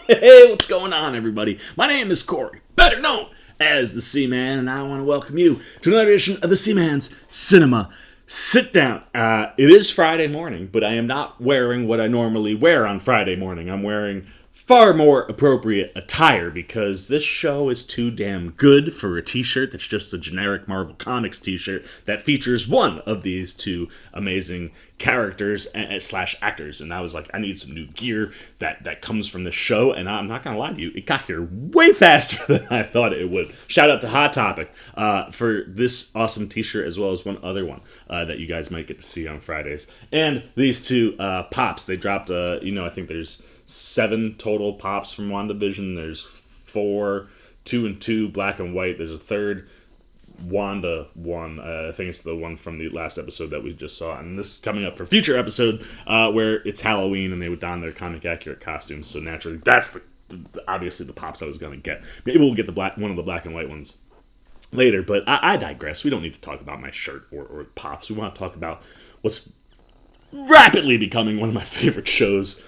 Hey, what's going on, everybody? My name is Corey, better known as the Seaman, and I want to welcome you to another edition of the Seaman's Cinema Sit Down. It is Friday morning, but I am not wearing what I normally wear on Friday morning. I'm wearing far more appropriate attire because this show is too damn good for a t-shirt that's just a generic Marvel Comics t-shirt that features one of these two amazing characters slash actors. And I was like, I need some new gear that comes from this show, and I'm not gonna lie to you, it got here way faster than I thought it would. Shout out to Hot Topic for this awesome t-shirt, as well as one other one that you guys might get to see on Fridays. And these two pops, they dropped I think there's 7 total pops from WandaVision. There's 4, 2 and 2, black and white. There's a third Wanda one. I think it's the one from the last episode that we just saw. And this is coming up for future episode where it's Halloween and they would don their comic accurate costumes. So naturally, that's obviously the pops I was going to get. Maybe we'll get one of the black and white ones later. But I digress. We don't need to talk about my shirt or pops. We want to talk about what's rapidly becoming one of my favorite shows.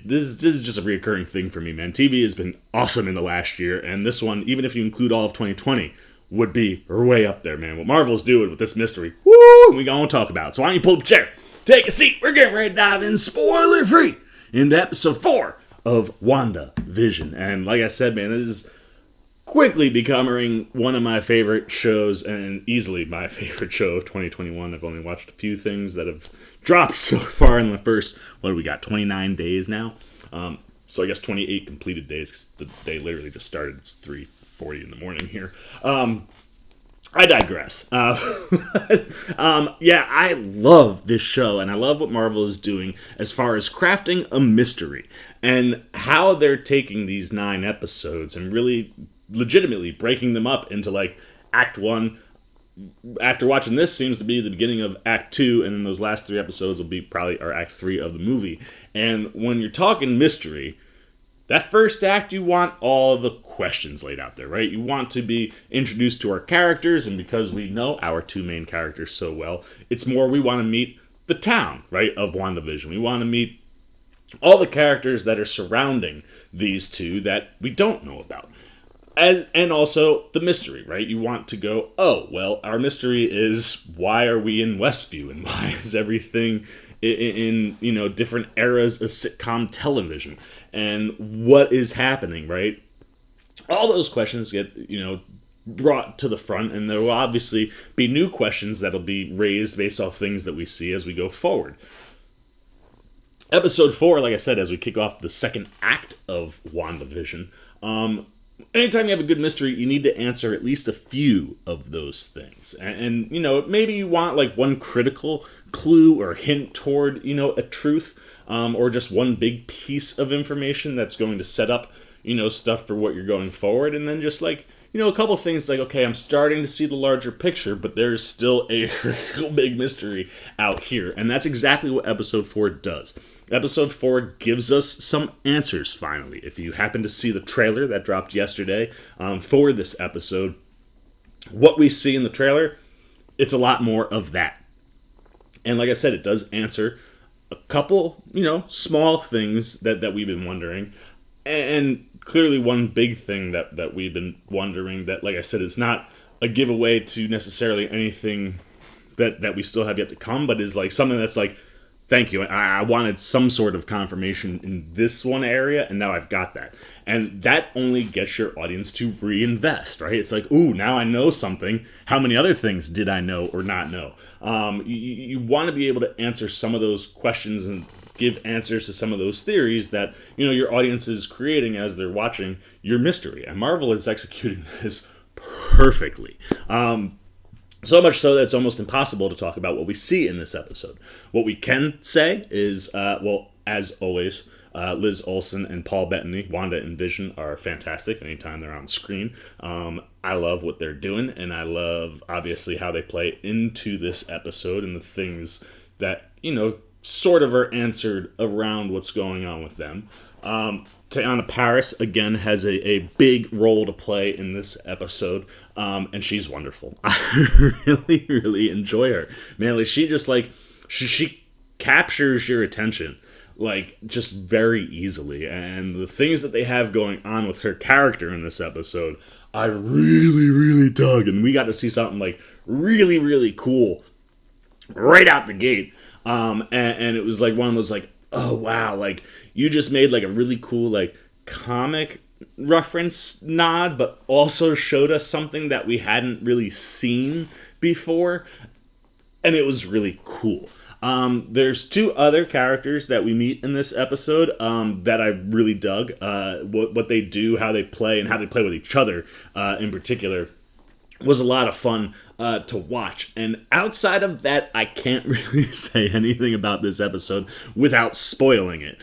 This is just a reoccurring thing for me, man. TV has been awesome in the last year, and this one, even if you include all of 2020, would be way up there, man. What Marvel's doing with this mystery, woo, we gonna talk about. So why don't you pull up a chair, take a seat, we're getting ready to dive in spoiler-free into episode 4 of WandaVision. And like I said, man, this is quickly becoming one of my favorite shows, and easily my favorite show of 2021. I've only watched a few things that have dropped so far in the first, what do we got, 29 days now? So I guess 28 completed days, because the day literally just started. It's 3:40 in the morning here. I digress. Yeah, I love this show, and I love what Marvel is doing as far as crafting a mystery, and how they're taking these 9 episodes and really legitimately breaking them up into like Act 1. After watching this, seems to be the beginning of Act 2, and then those last 3 episodes will be probably our Act 3 of the movie. And when you're talking mystery, that first act, you want all the questions laid out there, right? You want to be introduced to our characters, and because we know our 2 main characters so well, it's more we want to meet the town, right, of WandaVision. We want to meet all the characters that are surrounding these 2 that we don't know about. And also the mystery, right? You want to go, oh, well, our mystery is why are we in Westview, and why is everything in different eras of sitcom television, and what is happening, right? All those questions get, brought to the front, and there will obviously be new questions that'll be raised based off things that we see as we go forward. Episode 4, like I said, as we kick off the second act of WandaVision, anytime you have a good mystery, you need to answer at least a few of those things. And maybe you want like one critical clue or hint toward, a truth, or just one big piece of information that's going to set up, stuff for what you're going forward. And then just like, a couple of things like, okay, I'm starting to see the larger picture, but there's still a real big mystery out here. And that's exactly what episode 4 does. Episode 4 gives us some answers, finally. If you happen to see the trailer that dropped yesterday for this episode, what we see in the trailer, it's a lot more of that. And like I said, it does answer a couple, small things that we've been wondering. And clearly one big thing that we've been wondering that, like I said, is not a giveaway to necessarily anything that we still have yet to come, but is like something that's like, thank you, I wanted some sort of confirmation in this one area, and now I've got that. And that only gets your audience to reinvest, right? It's like, ooh, now I know something. How many other things did I know or not know? You want to be able to answer some of those questions and give answers to some of those theories that, your audience is creating as they're watching your mystery. And Marvel is executing this perfectly. So much so that it's almost impossible to talk about what we see in this episode. What we can say is, as always, Liz Olsen and Paul Bettany, Wanda and Vision, are fantastic anytime they're on screen. I love what they're doing, and I love, obviously, how they play into this episode and the things that, sort of are answered around what's going on with them. Teyonah Parris, again, has a big role to play in this episode, and she's wonderful. I really, really enjoy her. Man, like, she just, like, she captures your attention, like just very easily. And the things that they have going on with her character in this episode, I really dug. And we got to see something like really cool right out the gate. And it was like one of those like, oh wow, like you just made like a really cool like comic reference nod, but also showed us something that we hadn't really seen before, and it was really cool. There's two other characters that we meet in this episode that I really dug. What they do, how they play, and how they play with each other in particular was a lot of fun to watch. And outside of that, I can't really say anything about this episode without spoiling it.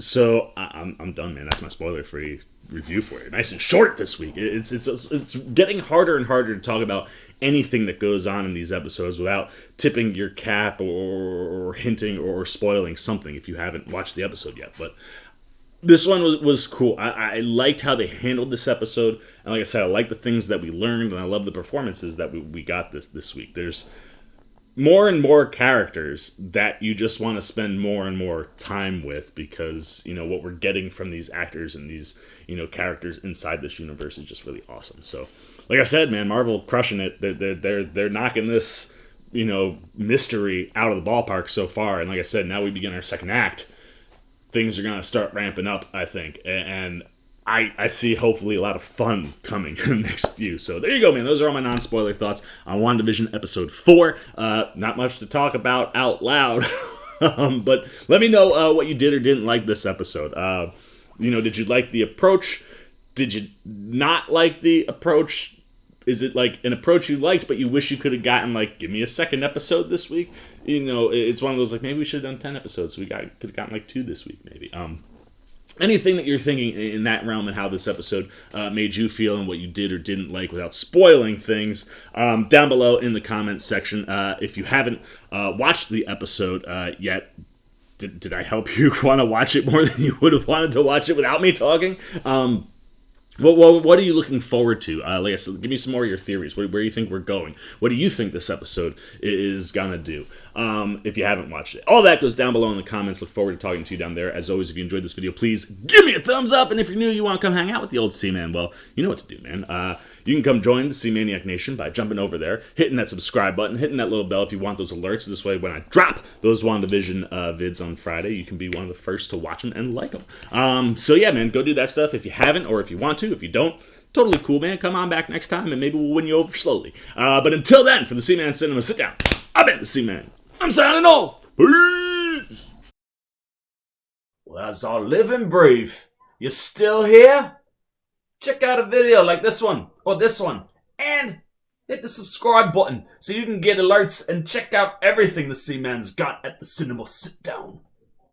So I'm done, man. That's my spoiler-free review for you. Nice and short this week. It's getting harder and harder to talk about anything that goes on in these episodes without tipping your cap or hinting or spoiling something if you haven't watched the episode yet. But this one was cool. I liked how they handled this episode. And like I said, I like the things that we learned, and I love the performances that we got this week. There's more and more characters that you just want to spend more and more time with, because, you know, what we're getting from these actors and these, you know, characters inside this universe is just really awesome. So, like I said, man, Marvel crushing it. They're knocking this, you know, mystery out of the ballpark so far. And like I said, now we begin our second act. Things are going to start ramping up, I think. And I see hopefully a lot of fun coming in the next few. So there you go, man. Those are all my non-spoiler thoughts on WandaVision Episode 4. Not much to talk about out loud. But let me know what you did or didn't like this episode. You know, did you like the approach? Did you not like the approach? Is it like an approach you liked, but you wish you could have gotten, like, give me a second episode this week? You know, it's one of those, like, maybe we should have done 10 episodes. So could have gotten, like, 2 this week, maybe. Anything that you're thinking in that realm and how this episode made you feel and what you did or didn't like without spoiling things, down below in the comments section. If you haven't watched the episode yet, did I help you want to watch it more than you would have wanted to watch it without me talking? What are you looking forward to? Like I said, give me some more of your theories. Where do you think we're going? What do you think this episode is gonna do? If you haven't watched it. All that goes down below in the comments. Look forward to talking to you down there. As always, if you enjoyed this video, please give me a thumbs up. And if you're new, you want to come hang out with the old C-Man, well, you know what to do, man. You can come join the C-Maniac Nation by jumping over there, hitting that subscribe button, hitting that little bell if you want those alerts. This way, when I drop those WandaVision vids on Friday, you can be one of the first to watch them and like them. So yeah, man, go do that stuff if you haven't, or if you want to. If you don't, totally cool, man. Come on back next time, and maybe we'll win you over slowly. But until then, for the C-Man Cinema Sit Down, I've been the C-Man. I'm signing off. Peace. Well, as I live and breathe, you still here? Check out a video like this one, or this one, and hit the subscribe button so you can get alerts and check out everything the C-Man's got at the Cinema Sit Down.